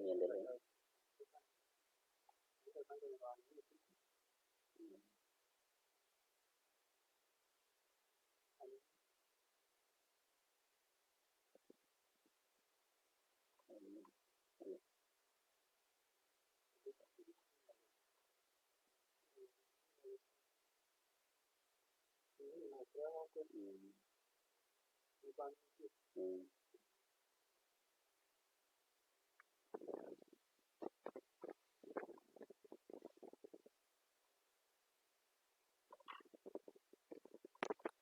niendelee.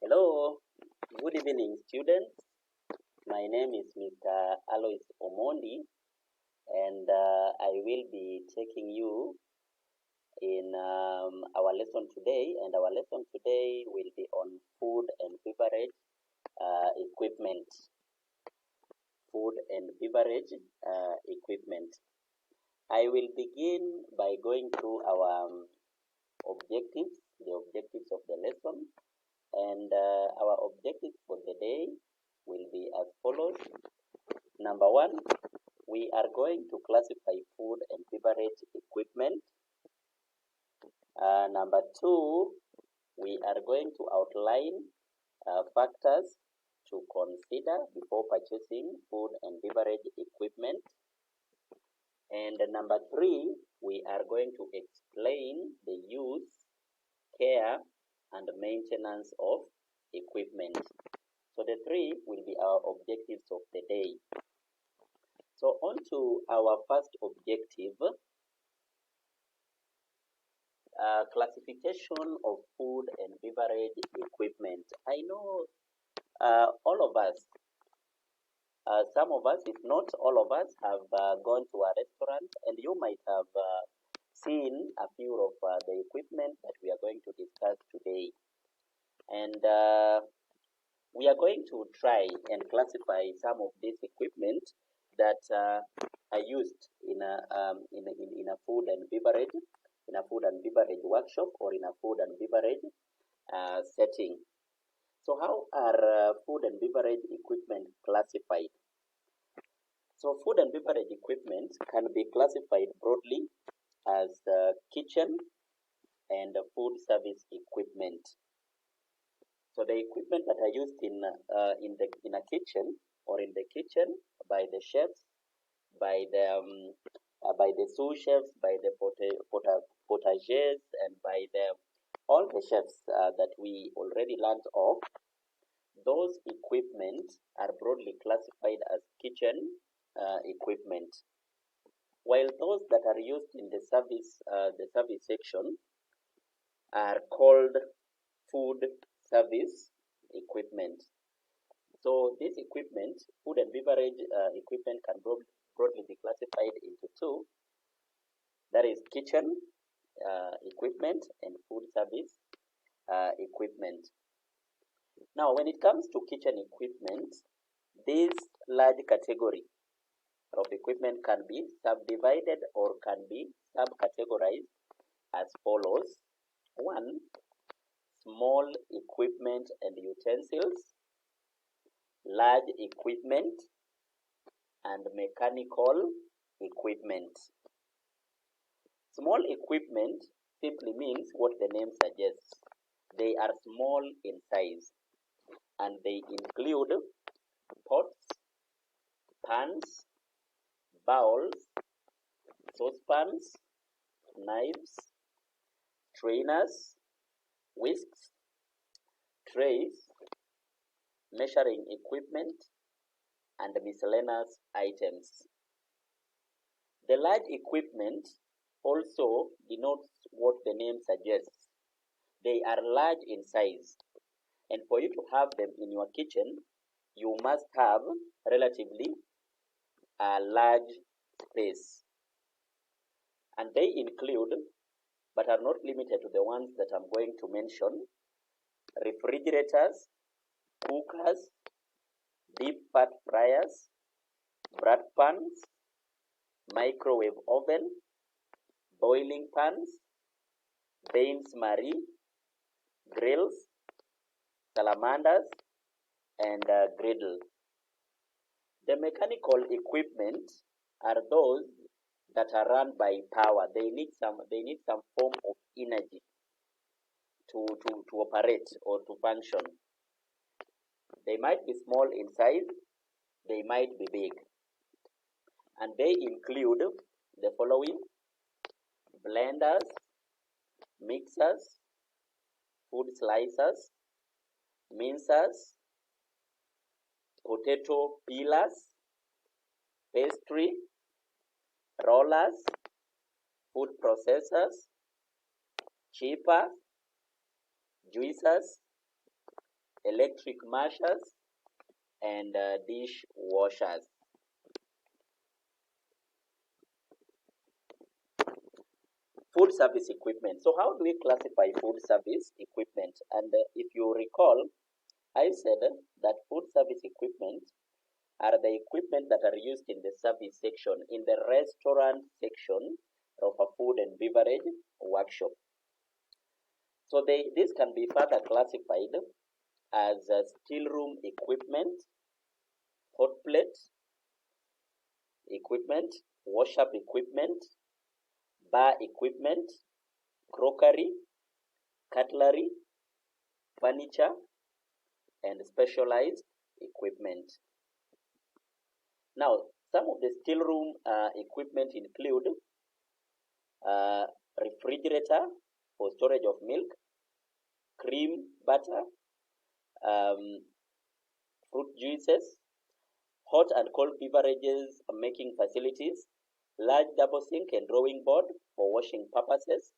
Hello, good evening, students. My name is Mr. Alois Omondi, and I will be taking you in our lesson today. And our lesson today will be on food and beverage equipment. Food and beverage equipment. I will begin by going through our objectives, the objectives of the lesson. And our objectives for the day will be as follows. Number one, we are going to classify food and beverage equipment. Number two, we are going to outline factors to consider before purchasing food and beverage equipment. And number three, we are going to explain the use, care, and maintenance of equipment. So the three will be our objectives of the day. So on to our first objective, classification of food and beverage equipment. I know all of us, some of us, if not all of us, have gone to a restaurant, and you might have seen a few of the equipment that we are going to discuss today. And we are going to try and classify some of this equipment that are used in a food and beverage, in a food and beverage workshop, or in a food and beverage setting. So how are food and beverage equipment classified? So food and beverage equipment can be classified broadly as kitchen and food service equipment. So the equipment that are used in a kitchen or in the kitchen by the chefs, by the sous chefs, by the potagers, and by all the chefs that we already learned of, those equipment are broadly classified as kitchen equipment, while those that are used in the service section are called food service equipment. So this equipment, food and beverage equipment, can broadly be classified into two. That is kitchen equipment and food service equipment. Now, when it comes to kitchen equipment, this large category of equipment can be subdivided or can be subcategorized as follows. One, small equipment and utensils, large equipment, and mechanical equipment. Small equipment simply means what the name suggests. They are small in size, and they include pots, pans, bowls, saucepans, knives, strainers, whisks, trays, measuring equipment, and miscellaneous items. The large equipment also denotes what the name suggests. They are large in size, and for you to have them in your kitchen, you must have relatively a large space. And they include, but are not limited to, the ones that I'm going to mention: refrigerators, cookers, deep fat fryers, bread pans, microwave oven, boiling pans, bains marie, grills, salamanders, and griddles. The mechanical equipment are those that are run by power. They need some form of energy to operate or to function. They might be small in size, they might be big, and they include the following: blenders, mixers, food slicers, mincers, potato peelers, pastry, rollers, food processors, chippers, juicers, electric mashers, and dish washers. Food service equipment. So how do we classify food service equipment? And if you recall, I said that food service equipment are the equipment that are used in the service section, in the restaurant section of a food and beverage workshop. So this can be further classified as still room equipment, hot plate equipment, wash-up equipment, bar equipment, crockery, cutlery, furniture, and specialized equipment. Now, some of the still room equipment include refrigerator for storage of milk, cream, butter, fruit juices, hot and cold beverages making facilities, large double sink and drawing board for washing purposes,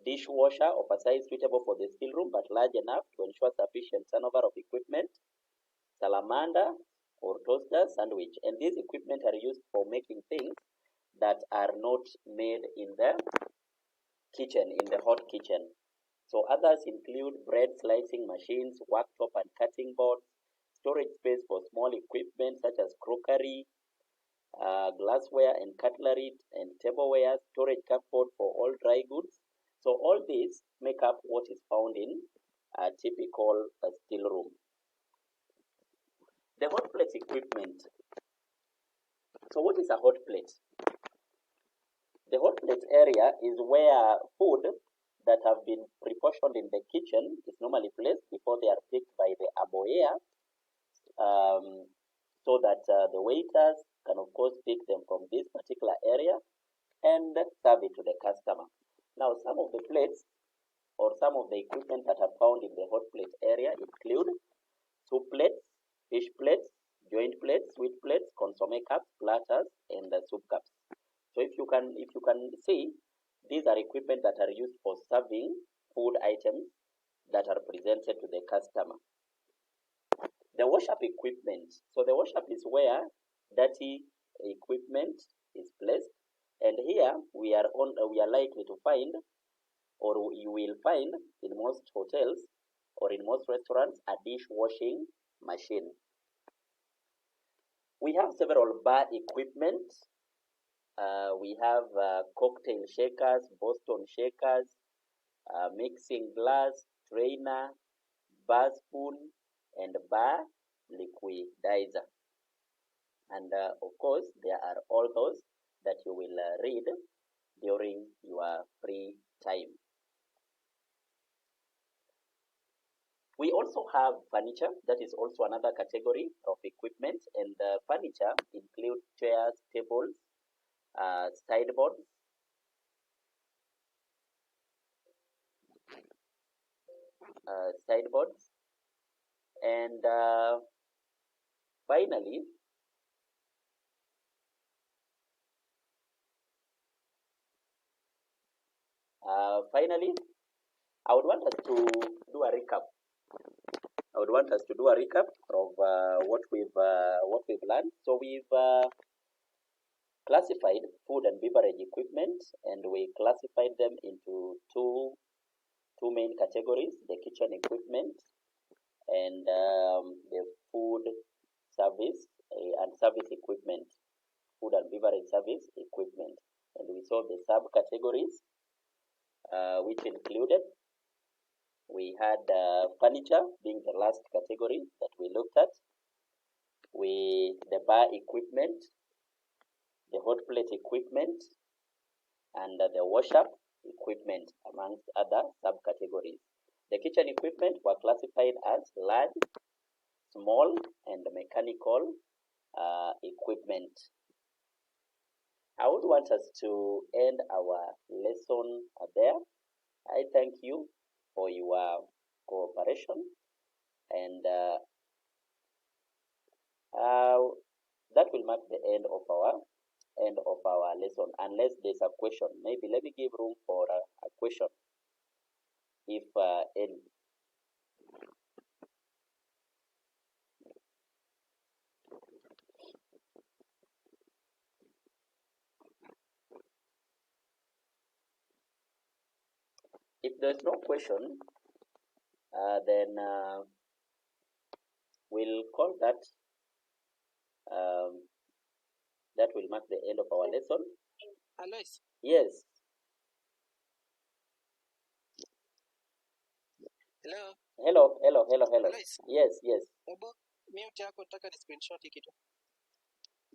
dishwasher of a size suitable for the still room but large enough to ensure sufficient turnover of equipment, salamander or toaster, sandwich. And these equipment are used for making things that are not made in the kitchen, in the hot kitchen. So others include bread slicing machines, worktop and cutting boards, storage space for small equipment such as crockery, glassware and cutlery and tableware, storage cupboard for all dry goods. So all these make up what is found in a typical still room. The hot plate equipment. So what is a hot plate? The hot plate area is where food that have been pre-portioned in the kitchen is normally placed before they are picked by the aboyer, so that the waiters can of course pick them from this particular area and serve it to the customer. Now, some of the plates or some of the equipment that are found in the hot plate area include soup plates, fish plates, joint plates, sweet plates, consomme cups, platters, and soup cups. So if you can see, these are equipment that are used for serving food items that are presented to the customer. The wash-up equipment. So the wash-up is where dirty equipment is placed, and here we are likely to find, or you will find in most hotels or in most restaurants, a dishwashing machine. We have several bar equipment. We have cocktail shakers, Boston shakers, mixing glass, strainer, bar spoon, and bar liquidizer. And of course, there are all those that you will read during your free time. We also have furniture. That is also another category of equipment, and furniture includes chairs, tables, sideboards, and finally, I would want us to do a recap. Of what we've learned. So we've classified food and beverage equipment, and we classified them into two main categories: the kitchen equipment and the food service and service equipment, food and beverage service equipment. And we saw the subcategories, which included, we had furniture being the last category that we looked at, the bar equipment, the hot plate equipment, and the wash-up equipment, amongst other subcategories. The kitchen equipment were classified as large, small, and mechanical equipment. I would want us to end our lesson there. I thank you for your cooperation, and that will mark the end of our lesson. Unless there's a question, maybe let me give room for a question, if any. If there's no question, then we'll call that. That will mark the end of our lesson. Alois, Yes. hello. Hello. Alois, Yes. hebu mute yako, nataka ni screenshot hii kitu.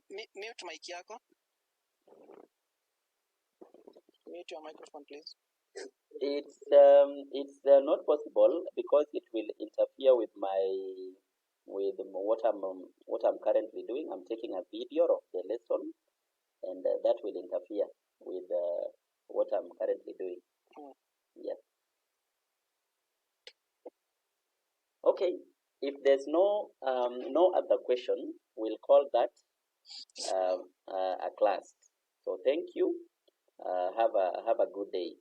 Mute mic yako. Mute your microphone, please. It's not possible because it will interfere with what I'm currently doing. I'm taking a video of the lesson, and that will interfere with what I'm currently doing. Yeah. Okay. If there's no other question, we'll call that a class. So thank you. Have a good day.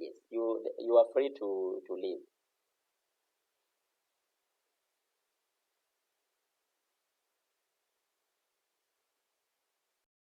Yes, you are free to leave.